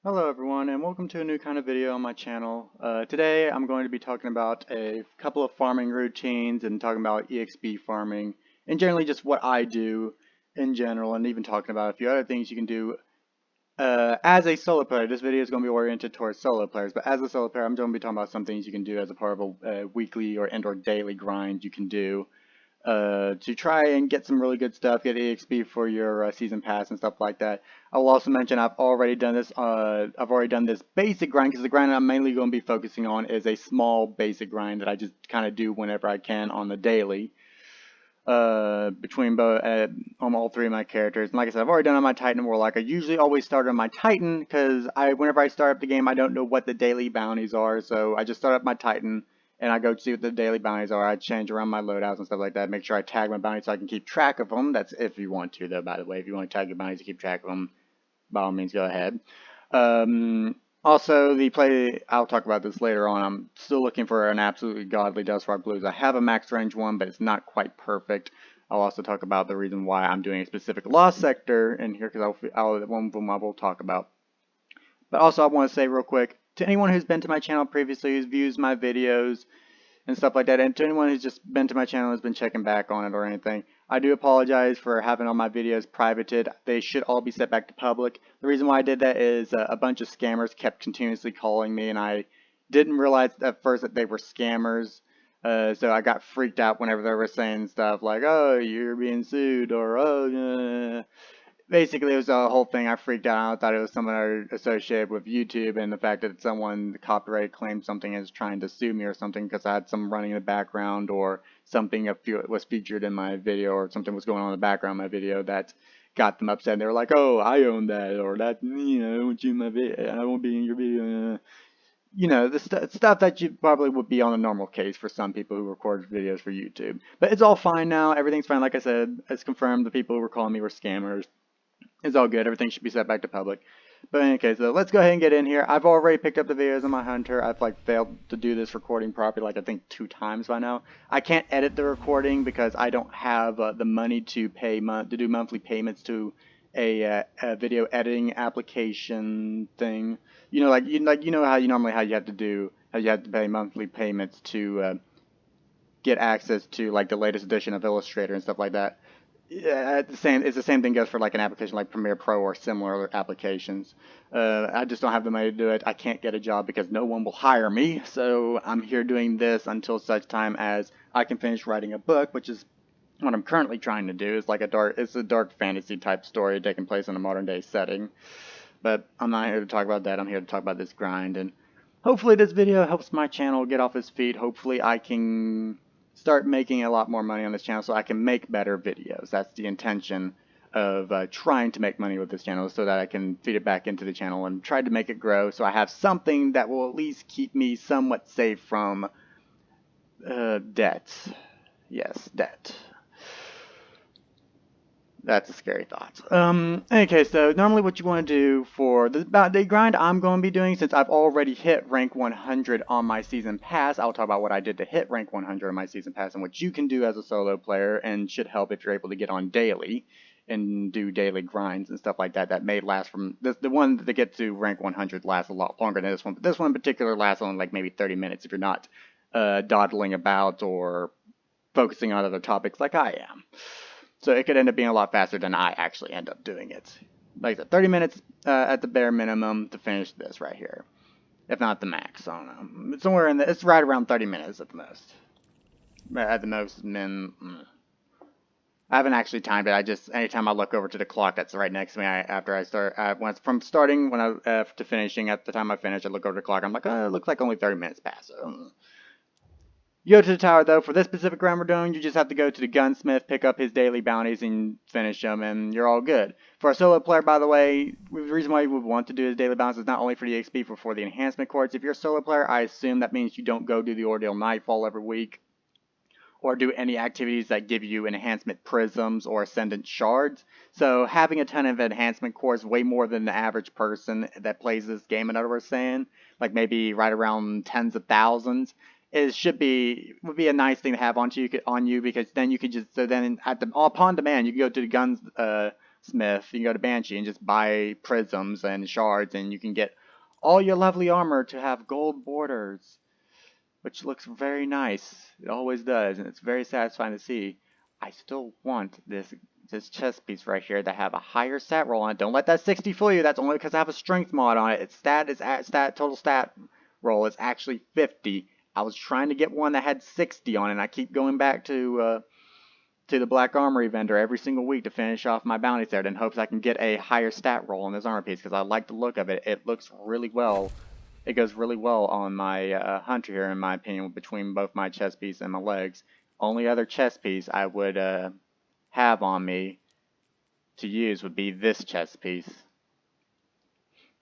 Hello everyone, and welcome to a new kind of video on my channel. Today I'm going to be talking about a couple of farming routines and talking about EXP farming and generally just what I do in general, and even talking about a few other things you can do as a solo player. This video is going to be oriented towards solo players, but as a solo player I'm going to be talking about some things you can do as a part of a weekly or daily grind you can do to try and get some really good stuff, get EXP for your season pass and stuff like that. I will also mention I've already done this. I've already done this basic grind because the grind I'm mainly going to be focusing on is a small basic grind that I just kind of do whenever I can on the daily. Between both on all three of my characters. And like I said, I've already done on my Titan and Warlock. I usually always start on my Titan because whenever I start up the game, I don't know what the daily bounties are, so I just start up my Titan and I go see what the daily bounties are. I change around my loadouts and stuff like that. Make sure I tag my bounties so I can keep track of them. That's if you want to, though, by the way. If you want to tag your bounties to keep track of them, by all means, go ahead. Also, I'll talk about this later on. I'm still looking for an absolutely godly Dustfire Blues. I have a max range one, but it's not quite perfect. I'll also talk about the reason why I'm doing a specific lost sector in here, because one of them I will talk about. But also, I want to say real quick, to anyone who's been to my channel previously, who's views my videos, and stuff like that, and to anyone who's just been to my channel and has been checking back on it or anything, I do apologize for having all my videos privated. They should all be set back to public. The reason why I did that is a bunch of scammers kept continuously calling me, and I didn't realize at first that they were scammers. So I got freaked out whenever they were saying stuff like, "Oh, you're being sued," or "Oh, basically, it was a whole thing. I freaked out. I thought it was someone associated with YouTube, and the fact that someone copyright claimed something as trying to sue me or something because I had some running in the background, or something was featured in my video, or something was going on in the background of my video that got them upset. And they were like, "Oh, I own that," or "That, I want you in my video. I won't be in your video." The stuff that you probably would be on a normal case for some people who record videos for YouTube. But it's all fine now. Everything's fine. Like I said, it's confirmed the people who were calling me were scammers. It's all good. Everything should be set back to public. But in any case, so let's go ahead and get in here. I've already picked up the videos on my Hunter. I've failed to do this recording properly, I think 2 times by now. I can't edit the recording because I don't have the money to do monthly payments to a video editing application thing. You know how you have to pay monthly payments to get access to the latest edition of Illustrator and stuff like that. It's the same thing goes for an application like Premiere Pro or similar applications. I just don't have the money to do it. I can't get a job because no one will hire me, so I'm here doing this until such time as I can finish writing a book, which is what I'm currently trying to do. It's a dark fantasy type story taking place in a modern day setting. But I'm not here to talk about that. I'm here to talk about this grind, and hopefully this video helps my channel get off its feet. Hopefully I can start making a lot more money on this channel so I can make better videos. That's the intention of trying to make money with this channel, so that I can feed it back into the channel and try to make it grow so I have something that will at least keep me somewhat safe from debt. Yes, debt. That's a scary thought. Okay, so normally what you want to do for the grind I'm going to be doing, since I've already hit rank 100 on my season pass, I'll talk about what I did to hit rank 100 on my season pass and what you can do as a solo player, and should help if you're able to get on daily and do daily grinds and stuff like that. That may last from the one that gets to rank 100 lasts a lot longer than this one, but this one in particular lasts only maybe 30 minutes if you're not dawdling about or focusing on other topics like I am. So it could end up being a lot faster than I actually end up doing it. Like I said, 30 minutes at the bare minimum to finish this right here. If not the max, I don't know. It's it's right around 30 minutes at the most. At the most, I haven't actually timed it. Anytime I look over to the clock that's right next to me, from starting to finishing, at the time I finish, I look over the clock, I'm like, oh, it looks like only 30 minutes passed. So, you go to the tower, though. For this specific grind we're doing, you just have to go to the gunsmith, pick up his daily bounties, and finish them, and you're all good. For a solo player, by the way, the reason why you would want to do his daily bounties is not only for the XP, but for the enhancement quartz. If you're a solo player, I assume that means you don't go do the Ordeal Nightfall every week, or do any activities that give you enhancement prisms or ascendant shards. So having a ton of enhancement cores, way more than the average person that plays this game, in other words saying, like maybe right around tens of thousands, would be a nice thing to have on you, because then you could just upon demand you can go to the Smith, you can go to Banshee and just buy prisms and shards, and you can get all your lovely armor to have gold borders, which looks very nice. It always does, and it's very satisfying to see. I still want this chest piece right here that have a higher stat roll on it. Don't let that 60 fool you. That's only because I have a strength mod on it. Its total stat roll is actually 50. I was trying to get one that had 60 on it, and I keep going back to the Black Armory vendor every single week to finish off my bounties there in hopes I can get a higher stat roll on this armor piece because I like the look of it. It looks really well. It goes really well on my hunter here, in my opinion, between both my chest piece and my legs. Only other chest piece I would have on me to use would be this chest piece.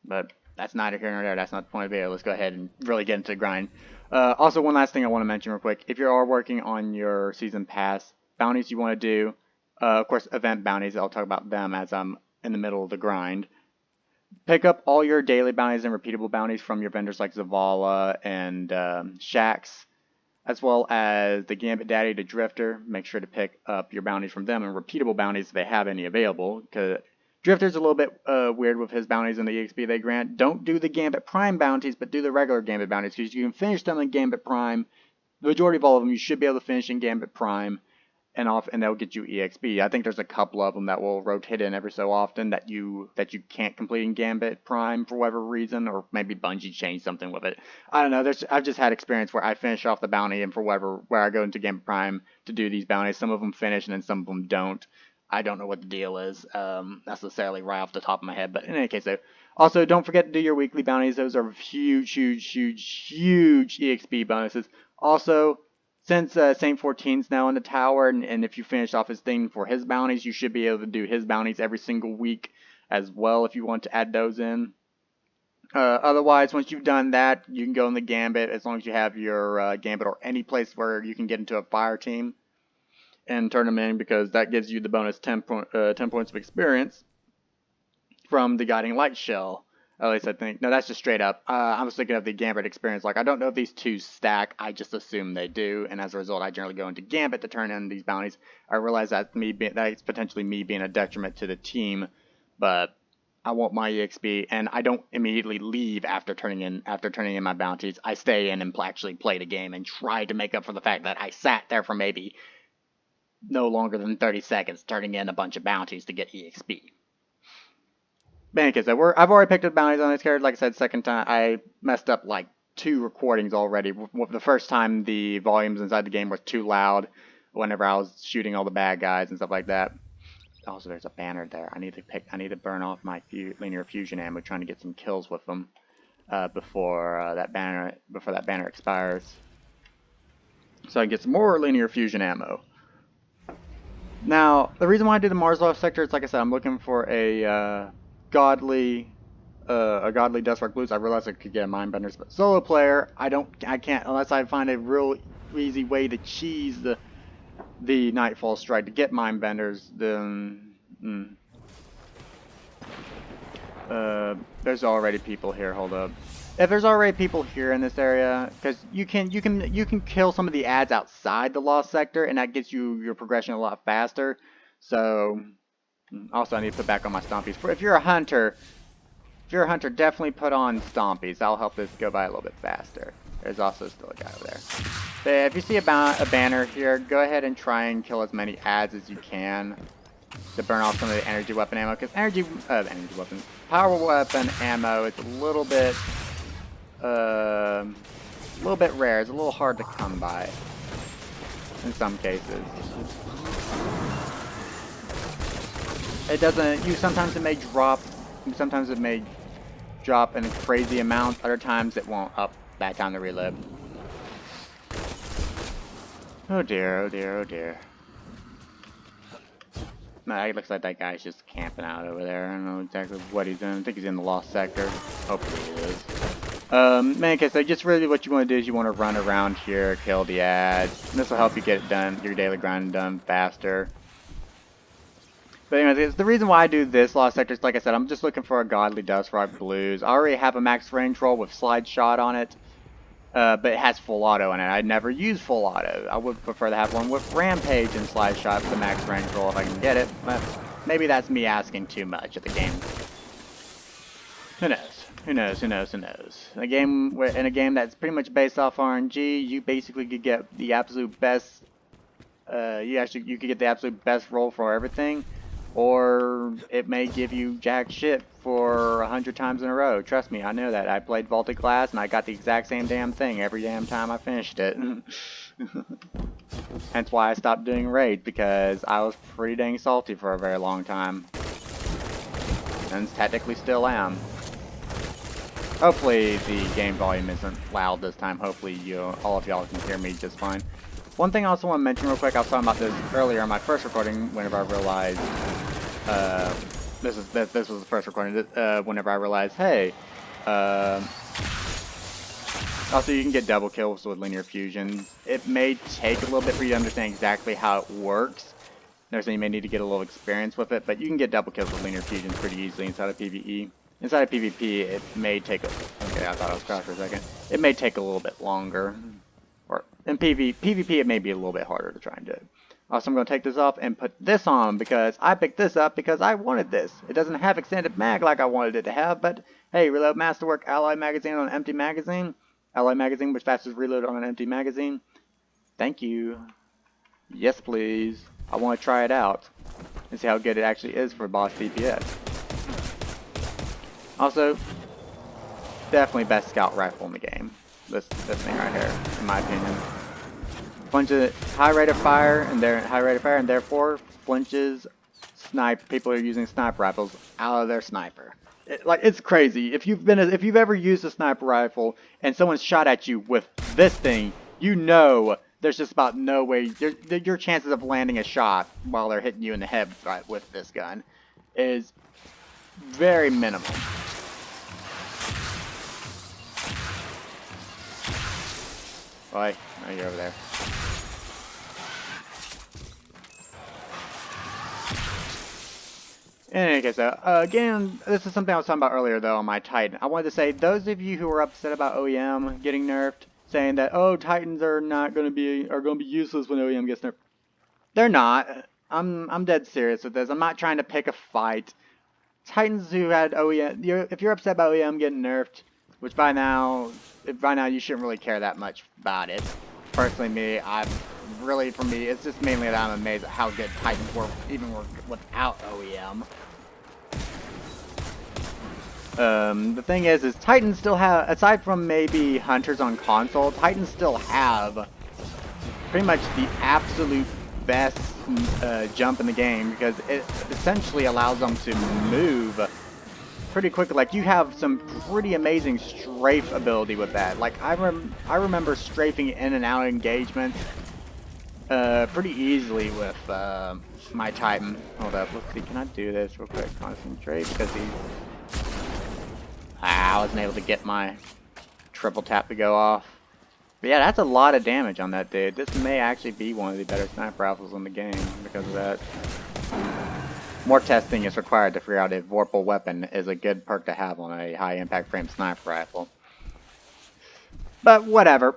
But that's neither here nor there. That's not the point of the video. Let's go ahead and really get into the grind. Also, one last thing I want to mention real quick. If you are working on your season pass, bounties you want to do, of course, event bounties, I'll talk about them as I'm in the middle of the grind. Pick up all your daily bounties and repeatable bounties from your vendors like Zavala and Shax, as well as the Gambit Daddy to Drifter. Make sure to pick up your bounties from them and repeatable bounties if they have any available, because Drifter's a little bit weird with his bounties and the EXP they grant. Don't do the Gambit Prime bounties, but do the regular Gambit bounties, because you can finish them in Gambit Prime. The majority of all of them you should be able to finish in Gambit Prime, and they'll get you EXP. I think there's a couple of them that will rotate in every so often that you can't complete in Gambit Prime for whatever reason, or maybe Bungie changed something with it. I don't know. I've just had experience where I finish off the bounty, and where I go into Gambit Prime to do these bounties, some of them finish and then some of them don't. I don't know what the deal is necessarily right off the top of my head, but in any case, also don't forget to do your weekly bounties. Those are huge EXP bonuses. Also, since Saint 14's now in the tower, and if you finish off his thing for his bounties, you should be able to do his bounties every single week as well if you want to add those in. Otherwise, once you've done that, you can go in the Gambit as long as you have your Gambit or any place where you can get into a fire team and turn them in, because that gives you the bonus 10 points of experience from the Guiding Light Shell. At least I think. No, that's just straight up. I was thinking of the Gambit experience. Like, I don't know if these two stack. I just assume they do. And as a result, I generally go into Gambit to turn in these bounties. I realize that's potentially me being a detriment to the team. But I want my EXP, and I don't immediately leave after turning in my bounties. I stay in and actually play the game and try to make up for the fact that I sat there for maybe no longer than 30 seconds turning in a bunch of bounties to get EXP. But in any case, I've already picked up bounties on this character. Like I said, second time, I messed up like 2 recordings already. The first time, the volumes inside the game were too loud whenever I was shooting all the bad guys and stuff like that. Also, there's a banner there. I need to burn off my linear fusion ammo, trying to get some kills with them before that banner expires, so I can get some more linear fusion ammo. Now, the reason why I do the Marslow sector is, like I said, I'm looking for a godly Dustmark Blues. I realized I could get a Mindbenders, but solo player, I can't unless I find a real easy way to cheese the Nightfall Strike to get Mindbenders. Then there's already people here. Hold up. If there's already people here in this area, because you can kill some of the ads outside the Lost Sector, and that gets you your progression a lot faster. So also, I need to put back on my Stompies. If you're a hunter, definitely put on Stompies. That'll help this go by a little bit faster. There's also still a guy over there. But if you see a banner here, go ahead and try and kill as many ads as you can to burn off some of the energy weapon ammo. Because power weapon ammo is a little bit rare. It's a little hard to come by in some cases. It doesn't. Sometimes it may drop. Sometimes it may drop in a crazy amount. Other times it won't. Up that time to relive. Oh dear. Oh dear. Oh dear. No, it looks like that guy's just camping out over there. I don't know exactly what he's in. I think he's in the Lost Sector. Hopefully he is. Okay, so just really what you want to do is you want to run around here, kill the ads. And this will help you get it done, your daily grind done faster. But anyways, the reason why I do this Lost Sector is, like I said, I'm just looking for a Godly Dustrock Blues. I already have a max range roll with Slide Shot on it. But it has full auto in it. I'd never use full auto. I would prefer to have one with Rampage and Slide Shot for the max range roll if I can get it. But maybe that's me asking too much of the game. Who knows? Who knows? Who knows? Who knows? In a game that's pretty much based off RNG, you basically could get the absolute best. You could get the absolute best roll for everything, or it may give you jack shit for 100 times in a row. Trust me, I know that. I played Vaulted Glass and I got the exact same damn thing every damn time I finished it. Hence why I stopped doing raids, because I was pretty dang salty for a very long time, and technically still am. Hopefully the game volume isn't loud this time. Hopefully all of y'all can hear me just fine. One thing I also want to mention real quick, I was talking about this earlier in my first recording whenever I realized, this was the first recording, whenever I realized, hey, also you can get double kills with linear fusion. It may take a little bit for you to understand exactly how it works. There's you may need to get a little experience with it, but you can get double kills with linear fusion pretty easily inside of PvE. Inside of PvP, it may take okay, I thought I was crouched for a second. It may take a little bit longer. Or in PvP, it may be a little bit harder to try and do. Also, I'm going to take this off and put this on because I picked this up because I wanted this. It doesn't have extended mag like I wanted it to have, but hey, reload Masterwork Ally magazine on an empty magazine. Ally magazine, which fastest reload on an empty magazine. Thank you. Yes, please. I want to try it out and see how good it actually is for boss DPS. Also, definitely best scout rifle in the game. This thing right here, in my opinion. Flinches high rate of fire, and therefore flinches people are using sniper rifles out of their sniper. It's crazy. If you've ever used a sniper rifle and someone's shot at you with this thing, you know there's just about no way your chances of landing a shot while they're hitting you in the head with this gun is very minimal. Boy, now you're over there. In any case, again, this is something I was talking about earlier, though, on my Titan. I wanted to say, those of you who are upset about OEM getting nerfed, saying that, oh, Titans are going to be useless when OEM gets nerfed. They're not. I'm dead serious with this. I'm not trying to pick a fight. Titans who had OEM, if you're upset about OEM getting nerfed, which by now you shouldn't really care that much about it. Personally, for me, it's just mainly that I'm amazed at how good Titans work, even without OEM. The thing is Titans still have, aside from maybe Hunters on console, Titans still have pretty much the absolute best jump in the game, because it essentially allows them to move pretty quickly. Like, you have some pretty amazing strafe ability with that. Like, I remember strafing in and out engagements pretty easily with my Titan. Hold up, let's see, can I do this real quick? Concentrate, because I wasn't able to get my triple tap to go off. But yeah, that's a lot of damage on that dude. This may actually be one of the better sniper rifles in the game because of that. More testing is required to figure out if Vorpal Weapon is a good perk to have on a high impact frame sniper rifle. But whatever.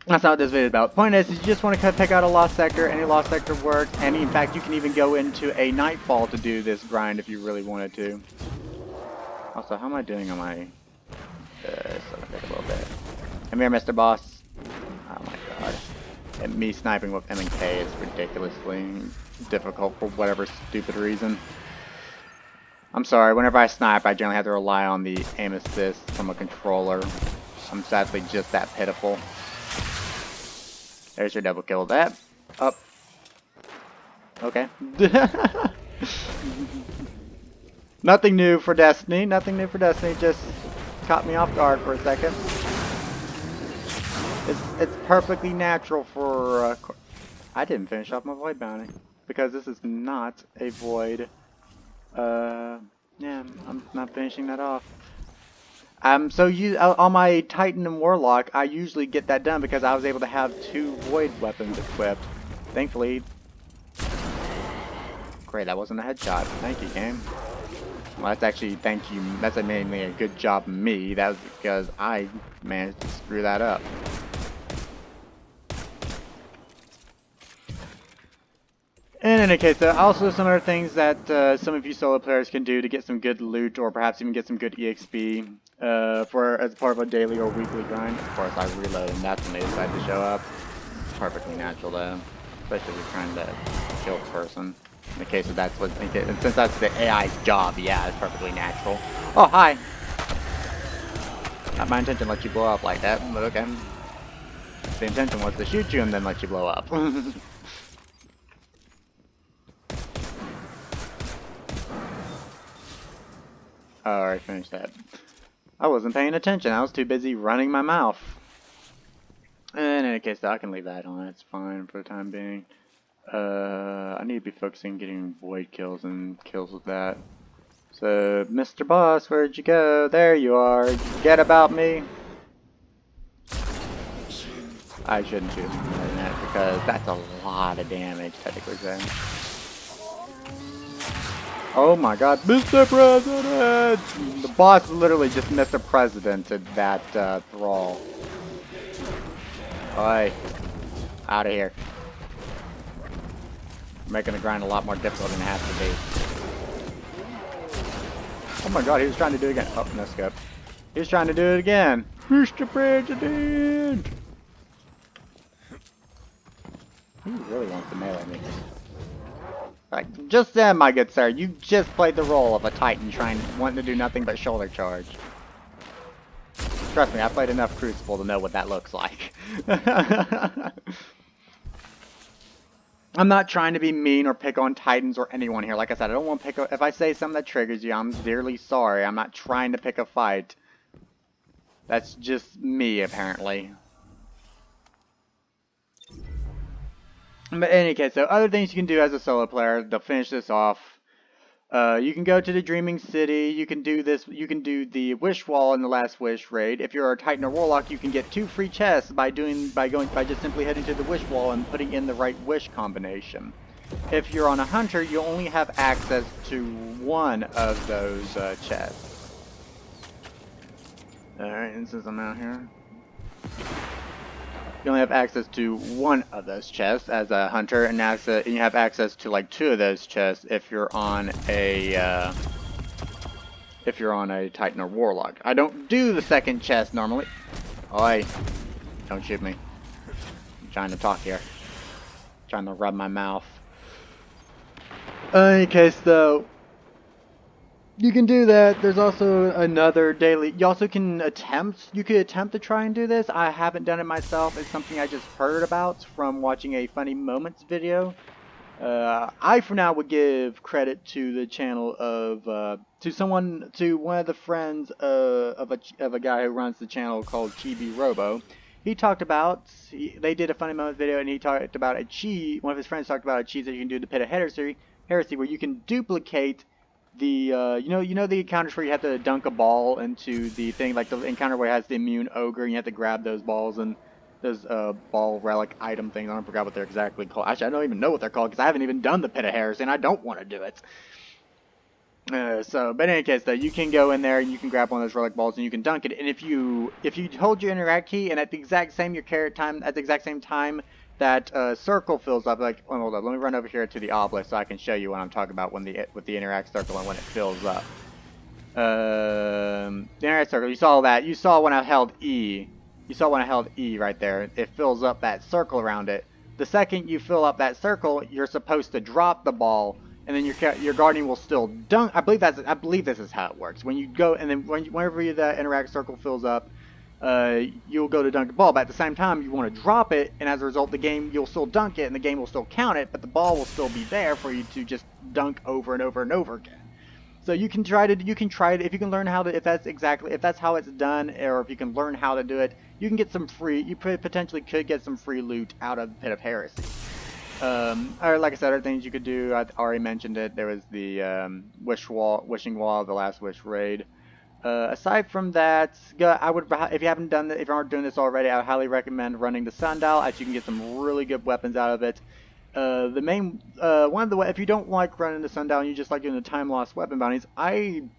That's not what this video is about. Point is, you just want to pick out a lost sector. Any lost sector works. And in fact, you can even go into a nightfall to do this grind if you really wanted to. Also, how am I doing on my... take a little bit. Come here, Mr. Boss. Oh my god. And me sniping with M&K is ridiculously difficult for whatever stupid reason. I'm sorry, whenever I snipe, I generally have to rely on the aim assist from a controller. I'm sadly just that pitiful. There's your double kill with that. Up. Okay. Nothing new for Destiny. Nothing new for Destiny. Just caught me off guard for a second. It's perfectly natural for... I didn't finish off my void bounty. Because this is not a void. Yeah, I'm not finishing that off. So on my Titan and Warlock, I usually get that done because I was able to have 2 void weapons equipped. Thankfully. Great, that wasn't a headshot. Thank you, game. Well, that's actually, thank you. That's mainly a good job of me. That was because I managed to screw that up. In any case, also some other things that some of you solo players can do to get some good loot, or perhaps even get some good EXP for as part of a daily or weekly grind. Of course, I reload, and that's when they decide to show up. Perfectly natural, though, especially if you're trying to kill the person. In the case of that's what, and since that's the AI's job, yeah, it's perfectly natural. Oh, hi. Not my intention to let you blow up like that, but okay. The intention was to shoot you and then let you blow up. Alright, finished that. I wasn't paying attention. I was too busy running my mouth. In any case, I can leave that on. It's fine for the time being. I need to be focusing on getting void kills and kills with that. So, Mr. Boss, where'd you go? There you are. Forget about me. I shouldn't shoot him more than that because that's a lot of damage, technically saying. Oh my god, Mr. President! The boss literally just Mr. Presidented that thrall. Oi. Out of here. Making the grind a lot more difficult than it has to be. Oh my god, he was trying to do it again. Oh, no scope. He was trying to do it again. Mr. President! He really wants to melee me. Like, just then, my good sir, you just played the role of a Titan wanting to do nothing but shoulder charge. Trust me, I played enough Crucible to know what that looks like. I'm not trying to be mean or pick on Titans or anyone here. Like I said, I don't want to pick if I say something that triggers you, I'm dearly sorry. I'm not trying to pick a fight. That's just me, apparently. But in any case, so other things you can do as a solo player to finish this off. You can go to the Dreaming City. You can do this. You can do the Wish Wall in the Last Wish raid. If you're a Titan or Warlock, you can get 2 free chests by just simply heading to the Wish Wall and putting in the right wish combination. If you're on a Hunter, you only have access to 1 of those chests. Alright, and since I'm out here, you only have access to 1 of those chests as a Hunter, and you have access to like 2 of those chests if you're on a Titan or Warlock. I don't do the second chest normally. Oi, don't shoot me. I'm trying to talk here. I'm trying to rub my mouth. In any case, though, you can do that. There's also another daily. You also can attempt. You could attempt to try and do this. I haven't done it myself. It's something I just heard about from watching a Funny Moments video. I, for now, would give credit to the channel of to one of the friends of a guy who runs the channel called Chibi Robo. He talked about. They did a Funny Moments video, and he talked about a cheat. One of his friends talked about a cheat that you can do to Pit of Heresy, where you can duplicate the you know the encounters where you have to dunk a ball into the thing, like the encounter where it has the immune ogre and you have to grab those balls and those ball relic item things. I don't forgot what they're exactly called. Actually, I don't even know what they're called because I haven't even done the Pit of Heresy and I don't want to do it. But in any case, though, you can go in there and you can grab one of those relic balls and you can dunk it. And if you hold your interact key and at the exact same time that circle fills up, like, oh, hold up, let me run over here to the obelisk so I can show you what I'm talking about with the interact circle and when it fills up. The interact circle, you saw that. You saw when I held E. You saw when I held E right there. It fills up that circle around it. The second you fill up that circle, you're supposed to drop the ball, and then your guardian will still dunk. I believe this is how it works. When you go, and then whenever the interact circle fills up, you'll go to dunk the ball, but at the same time you want to drop it, and as a result you'll still dunk it and the game will still count it, but the ball will still be there for you to just dunk over and over and over again. So you can try it if you can learn how to, if that's how it's done, or if you can learn how to do it, you can get some free, you potentially could get some free loot out of Pit of Heresy. Or like I said, other things you could do, I already mentioned it, there was the wishing wall of the Last Wish raid. Aside from that, if you aren't doing this already, I would highly recommend running the Sundial, as you can get some really good weapons out of it. If you don't like running the Sundial and you just like doing the time lost weapon bounties, it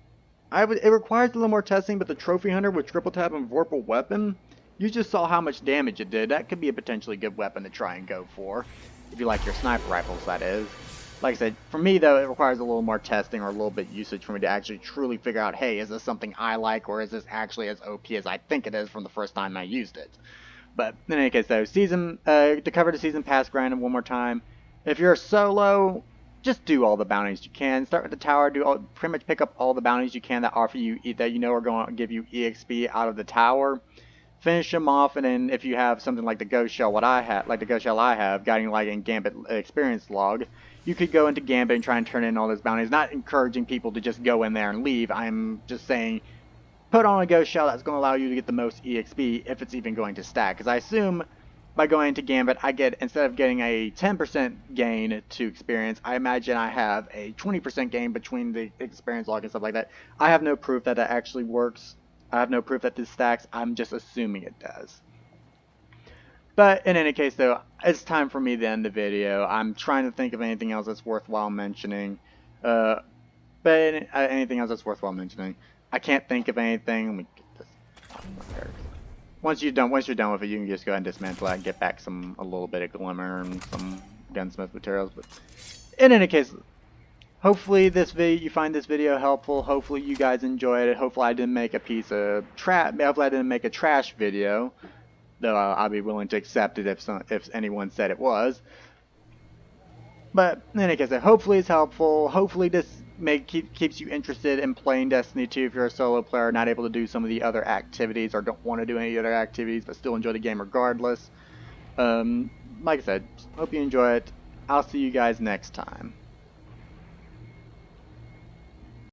requires a little more testing, but the Trophy Hunter with triple tap and Vorpal weapon, you just saw how much damage it did. That could be a potentially good weapon to try and go for, if you like your sniper rifles, that is. Like I said, for me though, it requires a little more testing or a little bit usage for me to actually truly figure out, hey, is this something I like, or is this actually as OP as I think it is from the first time I used it? But in any case, though, to cover the season pass grind one more time, if you're solo, just do all the bounties you can. Start with the tower, pretty much pick up all the bounties you can that offer you that you know are going to give you EXP out of the tower. Finish them off, and then if you have something like the Ghost Shell, like the Ghost Shell I have, Guiding Light and Gambit experience log, you could go into Gambit and try and turn in all those bounties. Not encouraging people to just go in there and leave. I'm just saying put on a Ghost Shell that's going to allow you to get the most EXP if it's even going to stack. Because I assume by going into Gambit, I get, instead of getting a 10% gain to experience, I imagine I have a 20% gain between the experience log and stuff like that. I have no proof that that actually works. I have no proof that this stacks. I'm just assuming it does. But in any case, though, it's time for me to end the video. I'm trying to think of anything else that's worthwhile mentioning. Anything else that's worthwhile mentioning. I can't think of anything. Let me get this off my hair. Once you're done with it, you can just go ahead and dismantle that and get back a little bit of glimmer and some gunsmith materials. But in any case, hopefully you find this video helpful. Hopefully you guys enjoyed it. Hopefully I didn't make a Hopefully I didn't make a trash video, though I'll be willing to accept it if anyone said it was. But in any case, hopefully it's helpful. Hopefully this keeps you interested in playing Destiny 2 if you're a solo player, not able to do some of the other activities or don't want to do any other activities but still enjoy the game regardless. Like I said, hope you enjoy it. I'll see you guys next time.